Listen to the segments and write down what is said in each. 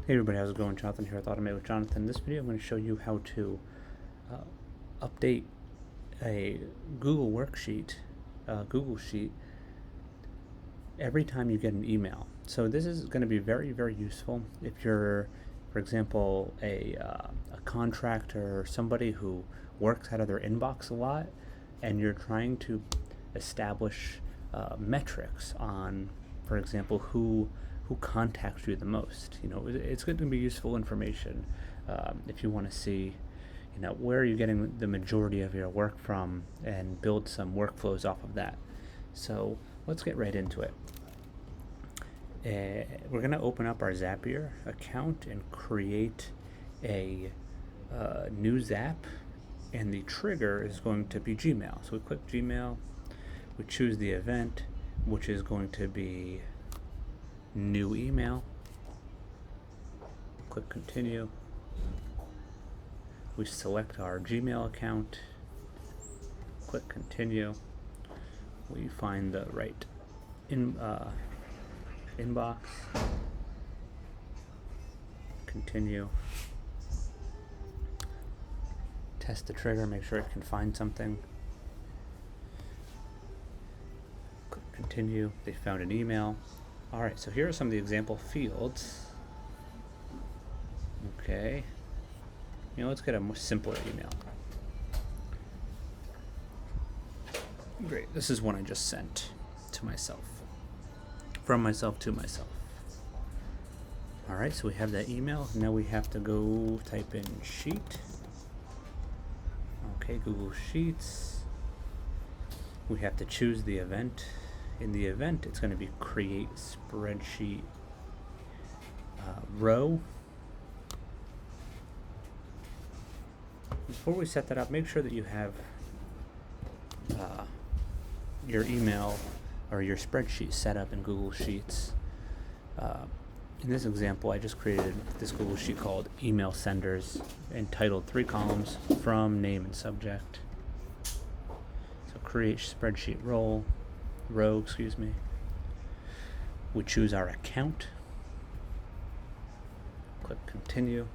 Hey everybody, how's it going? Jonathan here with Automate with Jonathan. In this video, I'm going to show you how to update a Google worksheet, Google Sheet, every time you get an email. So this is going to be very, very useful if you're, for example, a contractor or somebody who works out of their inbox a lot, and you're trying to establish metrics on, for example, who contacts you the most. You know, it's going to be useful information if you want to see, you know, where are you getting the majority of your work from, and build some workflows off of that. So let's get right into it. We're going to open up our Zapier account and create a new Zap, and the trigger is going to be Gmail. So we click Gmail, we choose the event, which is going to be new email. Click continue. We select our Gmail account. Click continue. We find the right inbox. Continue. Test the trigger, make sure it can find something. Click continue. They found an email. Alright, so here are some of the example fields. Okay. You know, let's get a more simpler email. Great, this is one I just sent to myself. From myself to myself. Alright, so we have that email. Now we have to go type in sheet. Okay, Google Sheets. We have to choose the event. In the event, it's going to be create spreadsheet row. Before we set that up, make sure that you have your email or your spreadsheet set up in Google Sheets. In this example, I just created this Google Sheet called Email Senders, entitled 3 columns, from, name, and subject. So create spreadsheet row, excuse me. We choose our account. Click continue.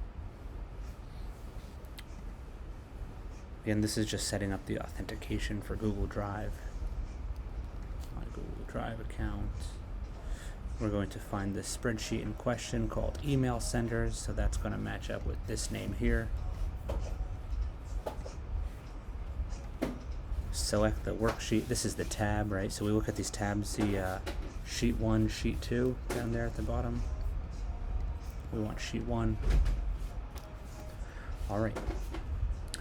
Again, this is just setting up the authentication for Google Drive. My Google Drive account. We're going to find the spreadsheet in question called Email Senders, so that's going to match up with this name here. Select the worksheet. This is the tab, right? So we look at these tabs, see sheet 1, sheet 2 down there at the bottom. We want sheet 1. All right.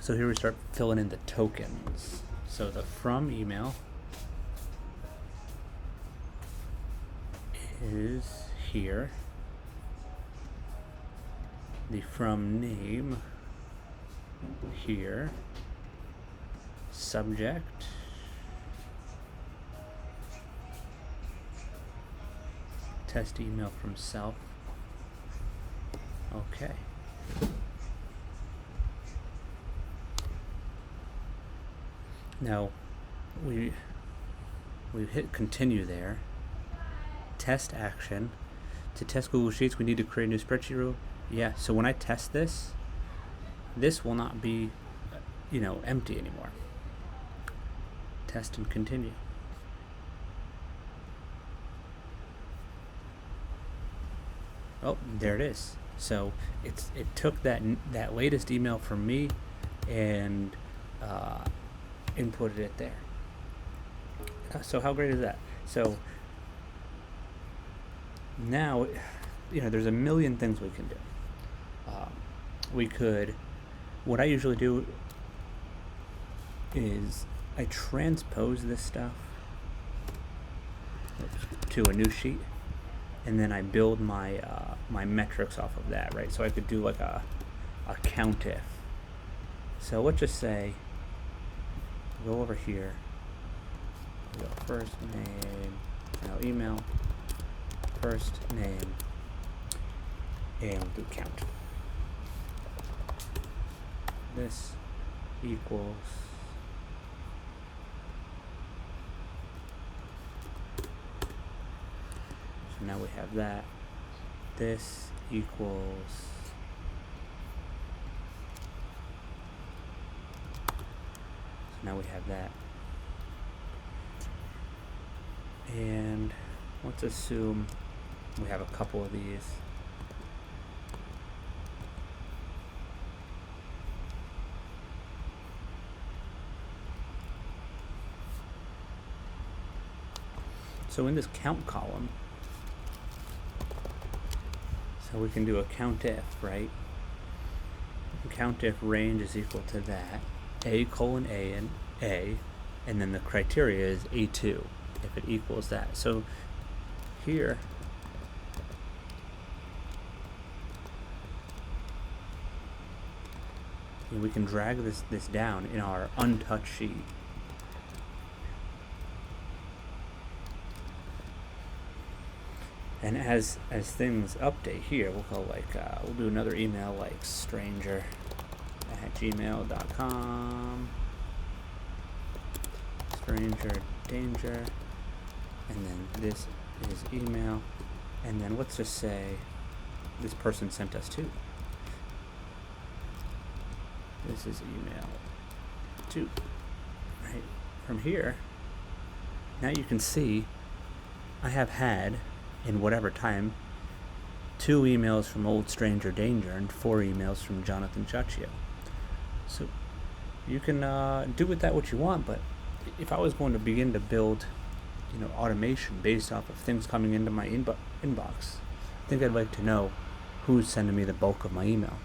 So here we start filling in the tokens. So the from email is here. The from name here. Subject, test email from self. Okay. Now we hit continue there. Test action. To test Google Sheets, we need to create a new spreadsheet row. Yeah, so when I test this will not be, you know, empty anymore. Test and continue. Oh, there it is. So it took that latest email from me and inputted it there. So how great is that? So now, you know, there's a million things we can do. We could, what I usually do is I transpose this stuff to a new sheet, and then I build my my metrics off of that, right? So I could do like a count if. So let's just say, go over here, go first name, now email, first name, and we'll do count. This equals now we have that. This equals so now we have that. And let's assume we have a couple of these. So in this count column, so we can do a count if, right? Count if range is equal to that, a colon a and a, and then the criteria is a2 if it equals that. So here, we can drag this down in our untouched sheet. And as things update here, we'll go like we'll do another email like stranger@gmail.com, stranger danger, and then this is email, and then let's just say this person sent us two. This is email 2. Right from here, now you can see I have had in whatever time 2 emails from Old Stranger Danger and 4 emails from Jonathan Chaccio. So you can do with that what you want, but if I was going to begin to build automation based off of things coming into my inbox, I think I'd like to know who's sending me the bulk of my email.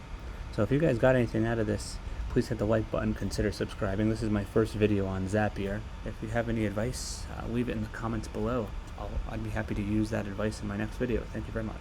So if you guys got anything out of this, please hit the like button, consider subscribing. This is my first video on Zapier. If you have any advice, leave it in the comments below. I'd be happy to use that advice in my next video. Thank you very much.